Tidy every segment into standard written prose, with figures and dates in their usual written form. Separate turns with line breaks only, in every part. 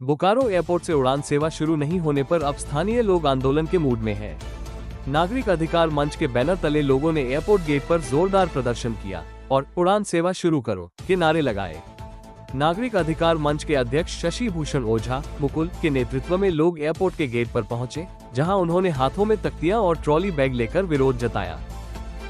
Bokaro airport से उड़ान सेवा शुरू नहीं होने पर अब स्थानीय लोग आंदोलन के मूड में हैं। नागरिक अधिकार मंच के बैनर तले लोगों ने एयरपोर्ट गेट पर जोरदार प्रदर्शन किया और उड़ान सेवा शुरू करो के नारे लगाए। नागरिक अधिकार मंच के अध्यक्ष शशि भूषण ओझा मुकुल के नेतृत्व में लोग एयरपोर्ट के गेट पर पहुंचे, जहां उन्होंने हाथों में तख्तियां और ट्रॉली बैग लेकर विरोध जताया।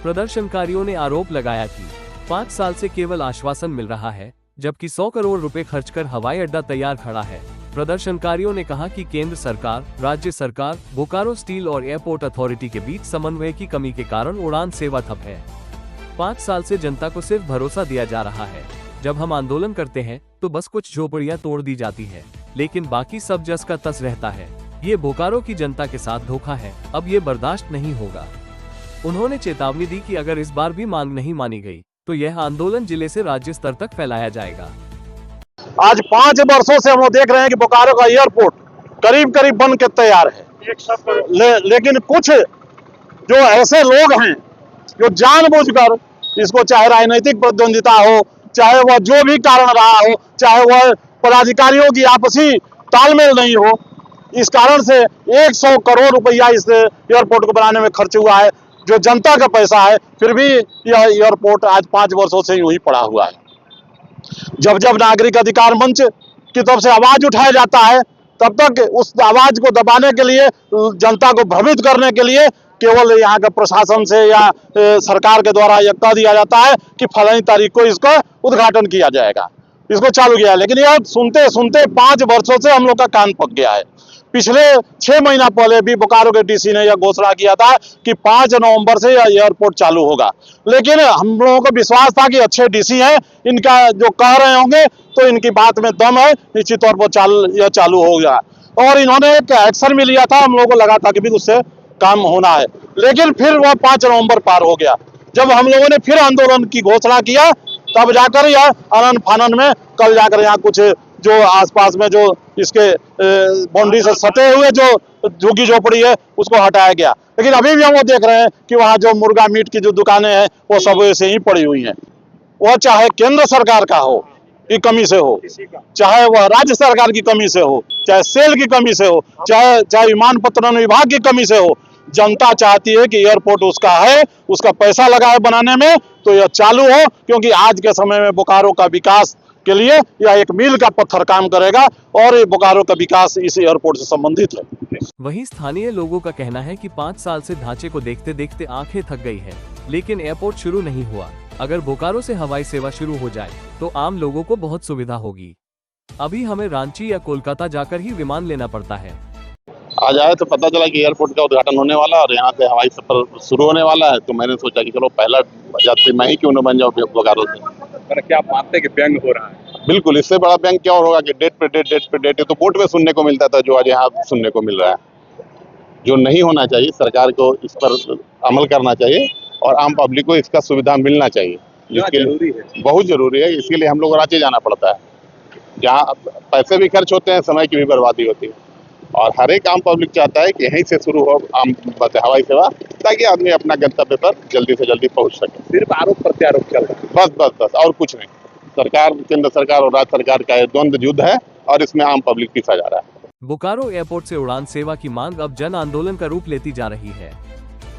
प्रदर्शनकारियों ने आरोप लगाया कि 5 साल से केवल आश्वासन मिल रहा है, जबकि 100 करोड़ रुपए खर्च कर हवाई अड्डा तैयार खड़ा है। प्रदर्शनकारियों ने कहा कि केंद्र सरकार, राज्य सरकार, बोकारो स्टील और एयरपोर्ट अथॉरिटी के बीच समन्वय की कमी के कारण उड़ान सेवा ठप है। 5 साल से जनता को सिर्फ भरोसा दिया जा रहा है। जब हम आंदोलन करते हैं तो बस कुछ झोपड़ियां तोड़ दी जाती है, लेकिन बाकी सब जस का तस रहता है। ये बोकारो की जनता के साथ धोखा है, अब ये बर्दाश्त नहीं होगा। उन्होंने चेतावनी दी कि अगर इस बार भी मांग नहीं मानी गई तो यह आंदोलन जिले से राज्य स्तर तक फैलाया जाएगा।
आज 5 वर्षों से हम देख रहे हैं कि बोकारो का एयरपोर्ट करीब करीब बन के तैयार है, लेकिन कुछ जो ऐसे लोग हैं जो जानबूझकर इसको, चाहे राजनीतिक प्रतिद्वंदिता हो, चाहे वह जो भी कारण रहा हो, चाहे वह पदाधिकारियों की आपसी तालमेल नहीं हो, इस कारण से 100 करोड़ रुपया इस एयरपोर्ट को बनाने में खर्च हुआ है, जो जनता का पैसा है। फिर भी यह एयरपोर्ट आज 5 वर्षों से यूं ही पड़ा हुआ है। जब जब नागरिक अधिकार मंच की तरफ से आवाज उठाया जाता है, तब तक उस आवाज को दबाने के लिए, जनता को भ्रमित करने के लिए केवल यहाँ का प्रशासन से या सरकार के द्वारा यह कह दिया जाता है कि फलानी तारीख को इसका उद्घाटन किया जाएगा, इसको चालू किया। लेकिन यह सुनते सुनते 5 वर्षों से हम लोग का कान पक गया है। पिछले 6 महीना पहले भी बोकारो के डीसी ने यह घोषणा किया था कि 5 नवंबर से यह एयरपोर्ट चालू होगा, लेकिन हम लोगों को विश्वास था कि अच्छे डीसी हैं, इनका जो कह रहे होंगे तो इनकी बात में दम है, निश्चित तौर पर यह चालू हो गया। और इन्होंने एक एक्शन भी लिया था, हम लोगों को लगा था कि भी उससे काम होना है, लेकिन फिर वह 5 नवंबर पार हो गया। जब हम लोगों ने फिर आंदोलन की घोषणा किया, तब जाकर यह अनन फानन में कल जाकर यहाँ कुछ जो आसपास में जो इसके बाउंड्री से सटे हुए जो झुग्गी झोपड़ी है उसको हटाया गया। लेकिन अभी भी हम वो देख रहे हैं कि वहाँ जो मुर्गा मीट की जो दुकानें हैं वो सब ऐसे ही पड़ी हुई हैं। वह चाहे केंद्र सरकार का हो की कमी से हो, चाहे वह राज्य सरकार की कमी से हो, चाहे सेल की कमी से हो, चाहे विमानपत्तन विभाग की कमी से हो, जनता चाहती है कि एयरपोर्ट उसका है, उसका पैसा लगा है बनाने में, तो यह चालू हो, क्योंकि आज के समय में बोकारो का विकास के लिए यह एक मील का पत्थर काम करेगा और ये बोकारो का विकास इस एयरपोर्ट से संबंधित है।
वहीं स्थानीय लोगों का कहना है कि 5 साल से ढांचे को देखते देखते आंखें थक गई है, लेकिन एयरपोर्ट शुरू नहीं हुआ। अगर बोकारो से हवाई सेवा शुरू हो जाए तो आम लोगों को बहुत सुविधा होगी। अभी हमें रांची या कोलकाता जाकर ही विमान लेना पड़ता है।
आज आए तो पता चला कि एयरपोर्ट का उद्घाटन होने वाला और यहाँ से हवाई सफर शुरू होने वाला है, तो मैंने सोचा कि चलो पहला यात्री मैं ही क्यों न बन जाऊँ बोकारो से।
क्या आप मानते हैं कि व्यंग हो रहा है?
बिल्कुल, इससे बड़ा व्यंग क्या और होगा कि डेट पे डेट तो बोर्ड में सुनने को मिलता था, जो आज यहाँ सुनने को मिल रहा है। जो नहीं होना चाहिए, सरकार को इस पर अमल करना चाहिए और आम पब्लिक को इसका सुविधा मिलना चाहिए, जिसके लिए बहुत जरूरी है। इसके लिए हम लोग रांची जाना पड़ता है, जहाँ पैसे भी खर्च होते हैं, समय की भी बर्बादी होती है, और हर एक आम पब्लिक चाहता है कि यहीं से शुरू हो आम हवाई सेवा, ताकि आदमी अपना गंतव्य पर जल्दी से जल्दी पहुंच सके।
सिर्फ आरोप प्रत्यारोप चल रहा है,
बस और कुछ नहीं। सरकार, केंद्र सरकार और राज्य सरकार का द्वंद्व युद्ध है और इसमें आम पब्लिक पीछा जा रहा है।
बोकारो एयरपोर्ट से उड़ान सेवा की मांग अब जन आंदोलन का रूप लेती जा रही है।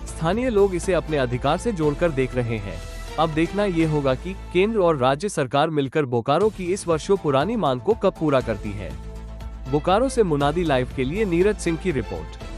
स्थानीय लोग इसे अपने अधिकार से जोड़कर देख रहे हैं। अब देखना ये होगा कि केंद्र और राज्य सरकार मिलकर बोकारो की इस वर्षों पुरानी मांग को कब पूरा करती है। बोकारो से मुनादी लाइव के लिए नीरज सिंह की रिपोर्ट।